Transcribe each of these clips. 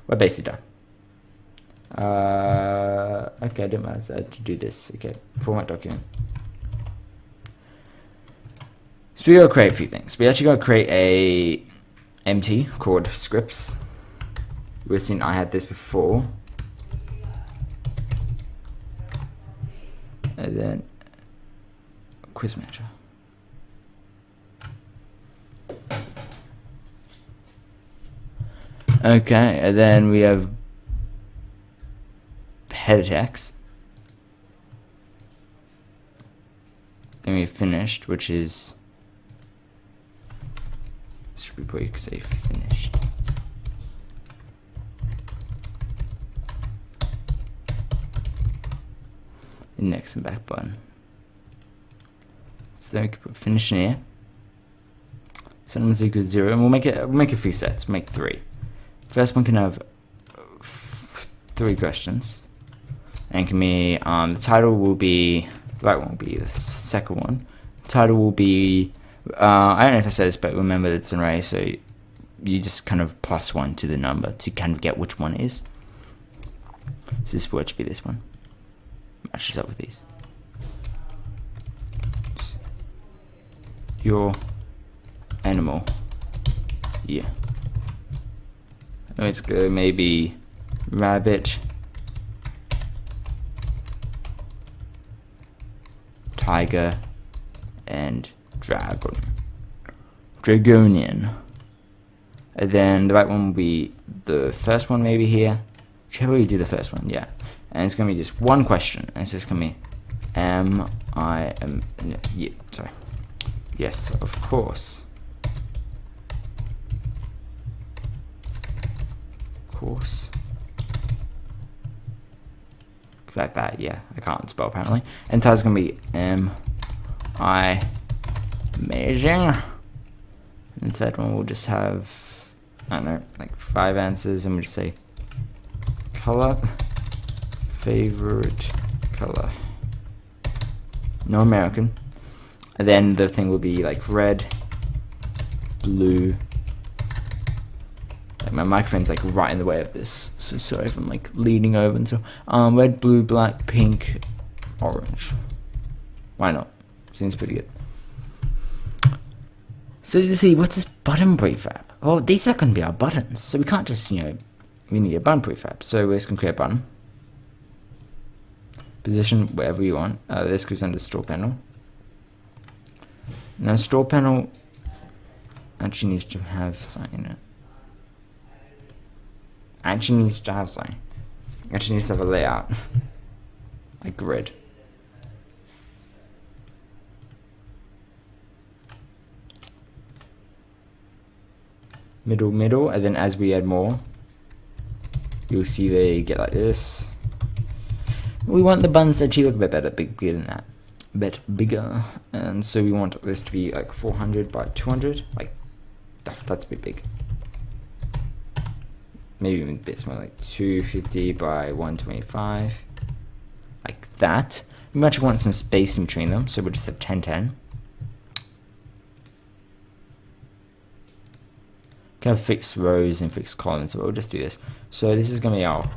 we're basically done. Okay, I didn't realize to do this. Okay, format document. So we gotta create a few things. We actually gotta create a empty called scripts. We've seen I had this before. And then quiz manager. Okay, and then we have header text. Then we have finished, which is, should we probably say finished. Index and back button. So then we can put finish in here. Sometimes equals 0, and we'll make a few sets. We'll make 3. First one can have 3 questions, and can be the title will be the right one will be the second one. The title will be I don't know if I said this, but remember it's an array, so you just kind of plus 1 to the number to kind of get which one it is. So this will actually be this one. Matches up with these. Your animal. Yeah. Let's go maybe rabbit, tiger, and dragon. Dragonian. And then the right one will be the first one maybe here. Shall we do the first one? Yeah. And it's going to be just one question. And it's just going to be, yeah, sorry. Yes, of course. Course. Like that, yeah. I can't spell apparently. And title's going to be amazing. And the third one we'll just have, I don't know, like 5 answers, and we'll just say color. Favorite color. No American. And then the thing will be like red, blue. Like my microphone's like right in the way of this, so sorry if I'm like leaning over and so. Red, blue, black, pink, orange. Why not? Seems pretty good. So you see, what's this button prefab? Well, these are going to be our buttons, so we can't just, we need a button prefab. So we're just going to create a button. Position wherever you want. This goes under store panel. Now store panel actually needs to have something in it. Actually needs to have something. Actually needs to have a layout. Like grid. Middle, and then as we add more, you'll see they get like this. We want the buttons to actually look a bit better, bigger than that. A bit bigger. And so we want this to be like 400 by 200. Like, that's a bit big. Maybe even a bit smaller, like 250 by 125. Like that. We actually want some space in between them, so we'll just have 1010. Kind of fixed rows and fixed columns, so we'll just do this. So this is going to be our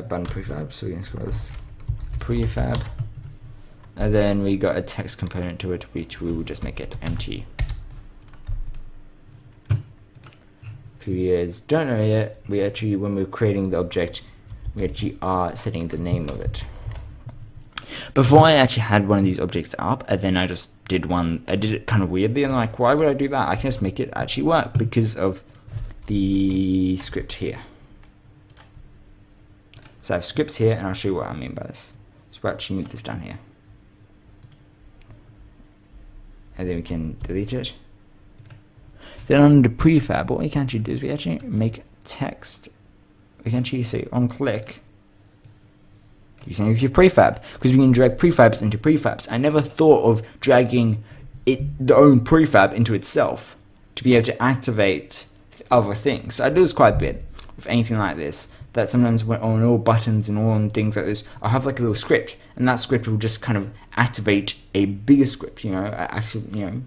button prefab, so we can call this prefab, and then we got a text component to it, which we will just make it empty. Because we don't know yet, we actually, when we're creating the object, we actually are setting the name of it. Before I actually had one of these objects up, and then I just did one, I did it kind of weirdly, and I'm like, why would I do that? I can just make it actually work because of the script here. So I have scripts here, and I'll show you what I mean by this. So we'll actually move this down here. And then we can delete it. Then under prefab, what we can actually do is we actually make text. We can actually say on click, using your prefab, because we can drag prefabs into prefabs. I never thought of dragging the own prefab into itself to be able to activate other things. So I do this quite a bit with anything like this, that sometimes when on all buttons and all on things like this, I'll have like a little script, and that script will just kind of activate a bigger script, actually, and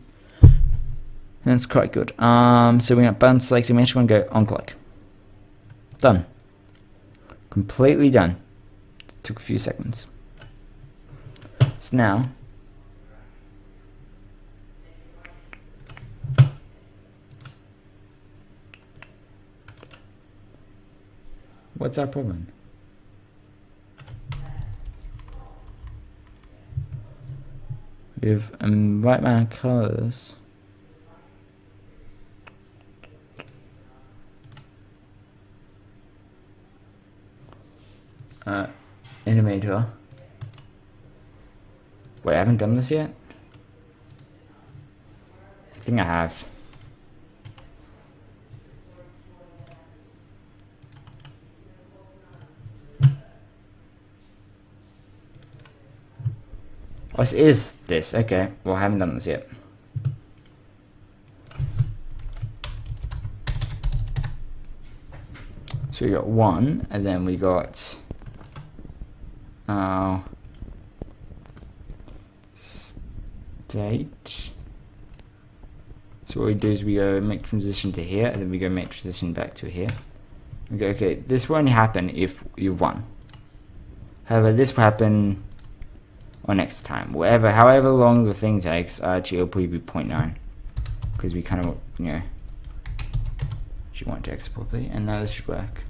that's quite good. So we got button selected, we actually want to go on click. Done. Completely done. Took a few seconds. So now, what's our problem? We have right amount of colors. Animator. Wait, I haven't done this yet? I think I have. Oh, this is this. Okay. Well, I haven't done this yet. So we got 1, and then we got state. So what we do is we go make transition to here, and then we go make transition back to here. We go, okay, this will only happen if you've won. However, this will happen on next time. However long the thing takes, actually it'll probably be 0.9. Because we kind of, you know, should want to exit properly, and now this should work.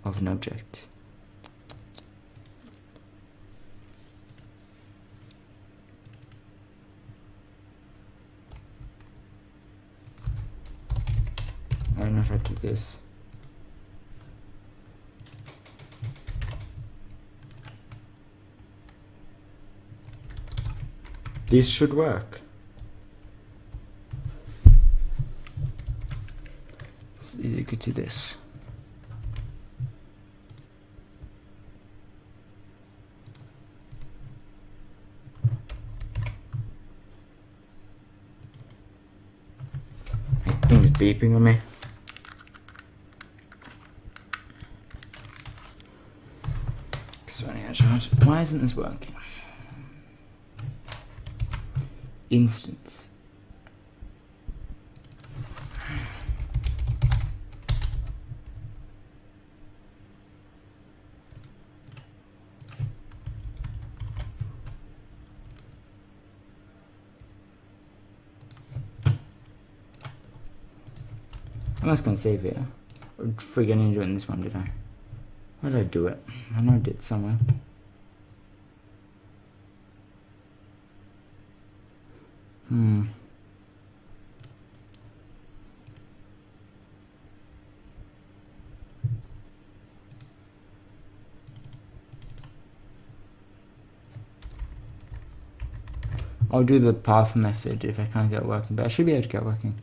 Of an object. I don't know if I do this. This should work. It's easy to do this. My thing's beeping on me. Why isn't this working? Instance. I'm just gonna save it. I friggin' enjoying this one, did I? Why did I do it? I know I did somewhere. I'll do the path method if I can't get it working, but I should be able to get it working.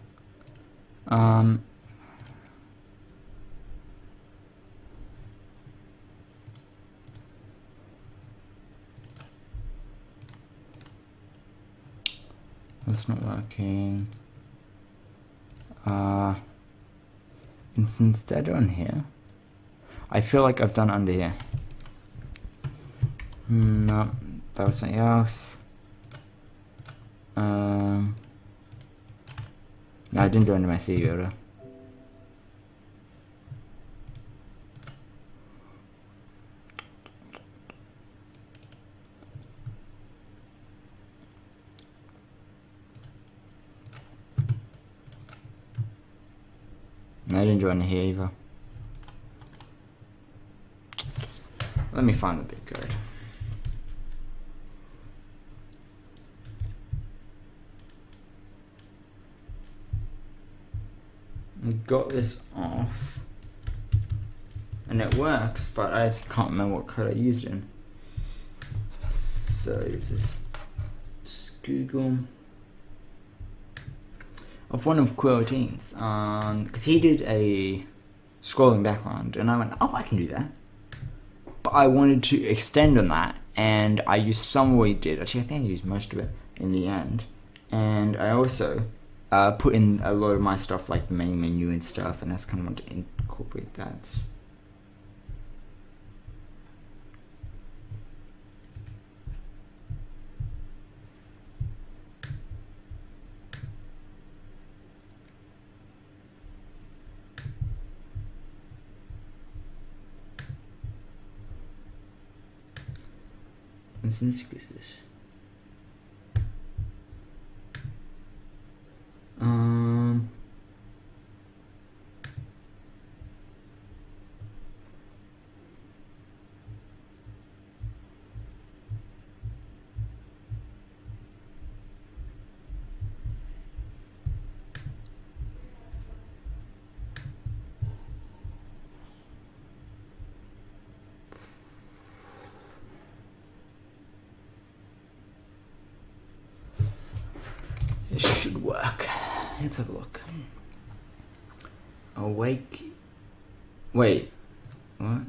That's not working. Instead on here, I feel like I've done under here. No, that was something else. No, I didn't do under my CV order. No, I didn't do under here either. Let me find the big code. Got this off and it works, but I just can't remember what code I used in. So just Google of one of Quillotines, because he did a scrolling background and I went, oh, I can do that, but I wanted to extend on that, and I used some of what he did. Actually, I think I used most of it in the end, and I also put in a lot of my stuff like the main menu and stuff, and that's kind of want to incorporate that. instance equals this. This should work. Let's have a look. Awake. Wait. What?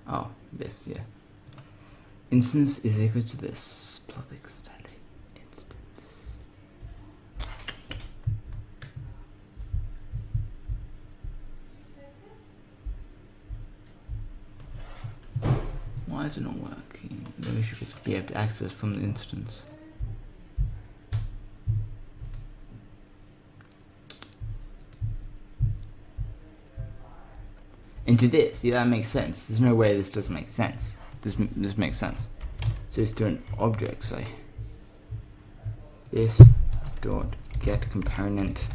Oh, this, yeah. Instance is equal to this. Public static instance. Why is it not working? Maybe we should just be able to access from the instance. Into this, yeah, that makes sense. There's no way this doesn't make sense. This makes sense. So let's do an object, say this dot get component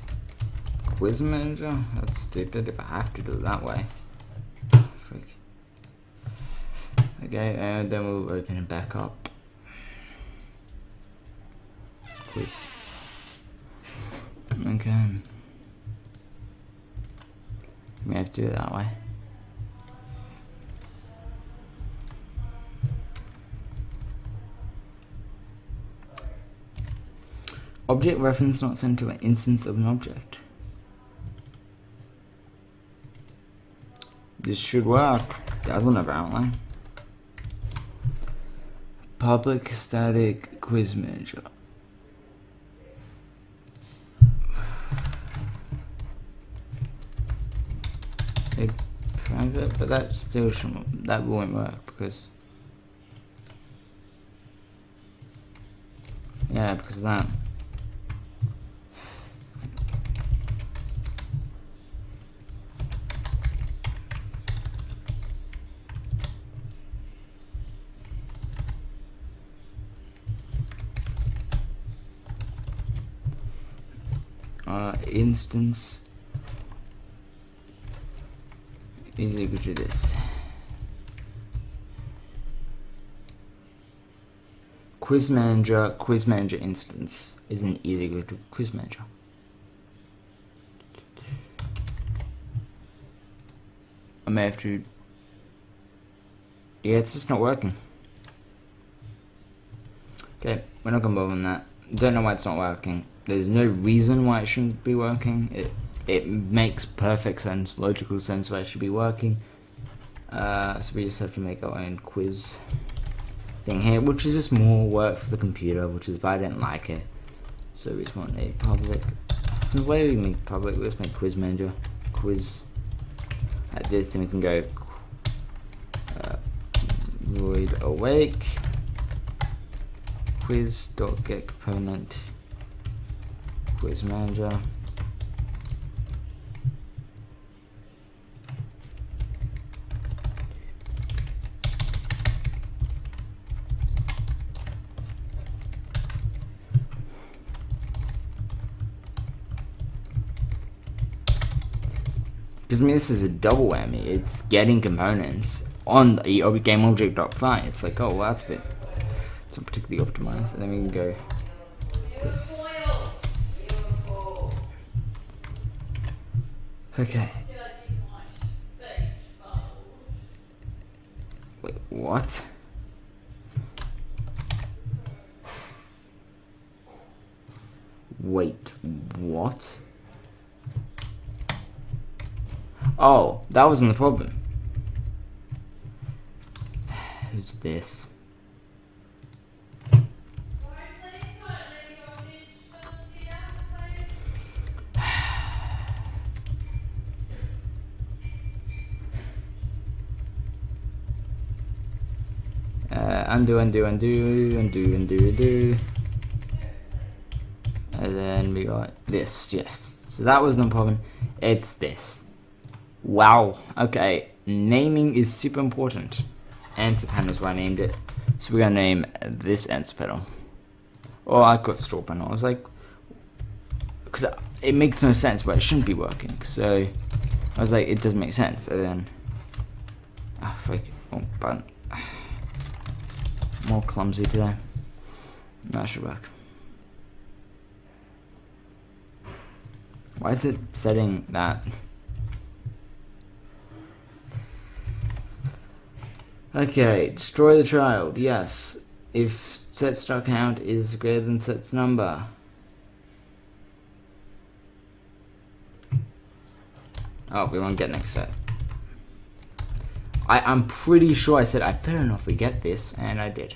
quiz manager. That's stupid if I have to do it that way. Freak. Okay, and then we'll open it back up. Quiz. Okay. We have to do it that way. Object reference not sent to an instance of an object. This should work. Doesn't apparently. Public static quiz manager. Private, but that still shouldn't. That won't work because. Yeah, because of that. Instance is equal to this. Quiz manager instance isn't equal to quiz manager. I may have to. Yeah, it's just not working. Okay, we're not gonna bother on that. Don't know why it's not working. There's no reason why it shouldn't be working. It makes perfect sense, logical sense why it should be working. So we just have to make our own quiz thing here, which is just more work for the computer, which is why I didn't like it. So we just want a public. The way we make public, let's make quiz manager quiz like this. Then we can go void awake quiz dot get component quiz manager. Because I mean, this is a double whammy. It's getting components on the GameObject.py. It's like, oh, well, that's a bit. It's not particularly optimized. And then we can go this. Okay. Wait, what? Wait, what? Oh, that wasn't the problem. Who's this? Undo. And then we got this, yes. So that was no problem. It's this. Wow. Okay. Naming is super important. And Japan is why I named it. So we're gonna name this answer pedal. Or I got straw panel. I was like, because it makes no sense, but it shouldn't be working. So I was like, it doesn't make sense. And then, freak, button. More clumsy today. That should work. Why is it setting that? Okay, destroy the child. Yes. If set start count is greater than set's number. Oh, we won't get next set. I'm pretty sure I said I better not forget this, and I did.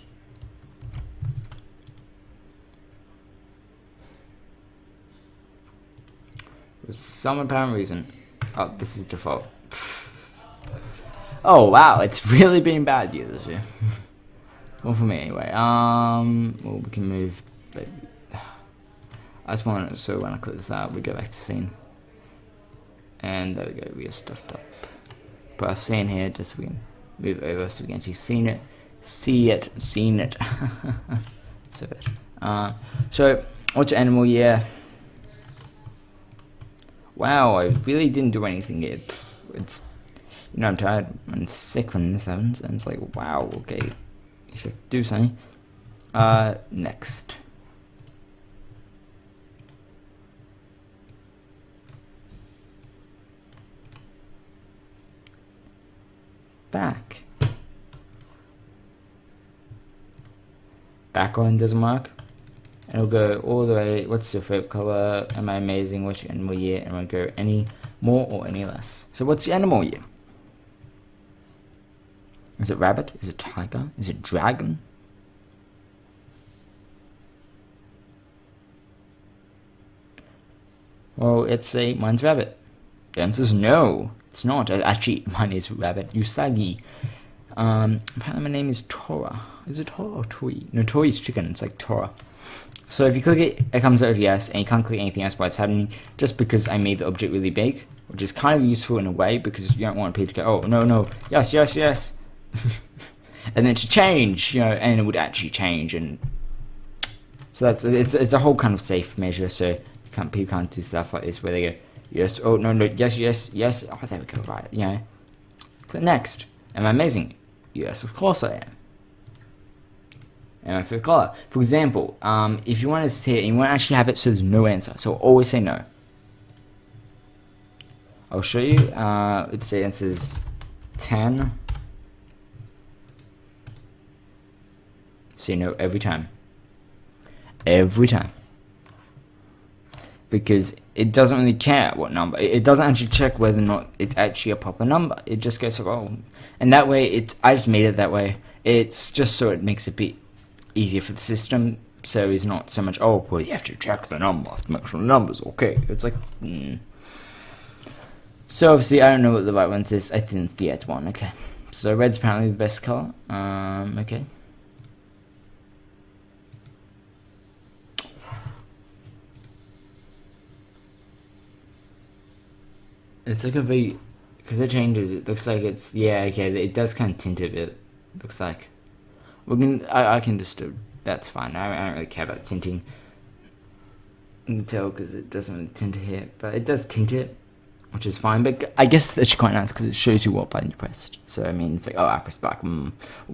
For some apparent reason. Oh, this is default. Oh wow, it's really been bad this year. Well, for me anyway. Well, we can move. I just want to, so when I click this out, we go back to scene. And there we go, we are stuffed up. Put our scene here just so we can move over so we can actually seen it. Seen it. So bad. So, what's your animal year? Wow, I really didn't do anything here. It's, you know, I'm tired and sick when this happens, and it's like, wow, okay, you should do something. Next. Back. Background doesn't work. And it'll go all the way. What's your favorite color? Am I amazing? What's your animal year? And we'll go any more or any less. So what's your animal year? Is it rabbit? Is it tiger? Is it dragon? Well, it's mine's rabbit. The answer is no. It's not. Actually, mine is rabbit. Usagi. Apparently my name is Tora. Is it Tora or Tori? No, Tori is chicken. It's like Tora. So if you click it, it comes out of yes, and you can't click anything else while it's happening, just because I made the object really big, which is kind of useful in a way, because you don't want people to go, oh, no, no, yes, yes, yes. And then to change, you know, and it would actually change, and so that's, it's a whole kind of safe measure, so people can't do stuff like this where they go, yes, oh, no, no, yes, yes, yes, oh, there we go, right, you know. Click next. Am I amazing? Yes, of course I am. Am I favorite color? For example, if you want to say, you want to actually have it so there's no answer, so always say no. I'll show you. Let's say answer is 10. Say no every time. Every time. Because it doesn't really care what number. It doesn't actually check whether or not it's actually a proper number. It just goes, oh. And that way, I just made it that way. It's just so it makes it be easier for the system. So it's not so much, oh, well, you have to check the number to make sure the number's okay. It's like, So obviously, I don't know what the right one is. I think it's the red one. Okay. So red's apparently the best color. Okay. It's like a very, because it changes, it looks like it's, yeah, okay, it does kind of tint a bit, looks like. I can just do, that's fine, I don't really care about tinting. You can tell because it doesn't really tint it here, but it does tint it, which is fine, but I guess that's quite nice because it shows you what button you pressed. So, I mean, it's like, oh, I pressed back, we'll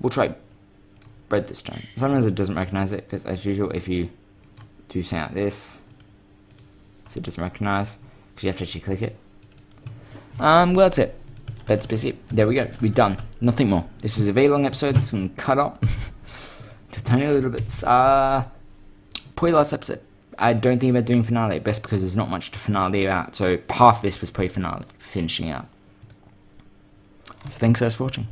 try red this time. Sometimes it doesn't recognize it, because as usual, if you do something like this, so it doesn't recognize, because you have to actually click it. Well, that's it. That's basically it. There we go. We're done. Nothing more. This is a very long episode. It's going to cut up to tiny little bits. Probably last episode. I don't think about doing finale, best because there's not much to finale about. So half this was pre-finale, finishing out. So thanks guys for watching.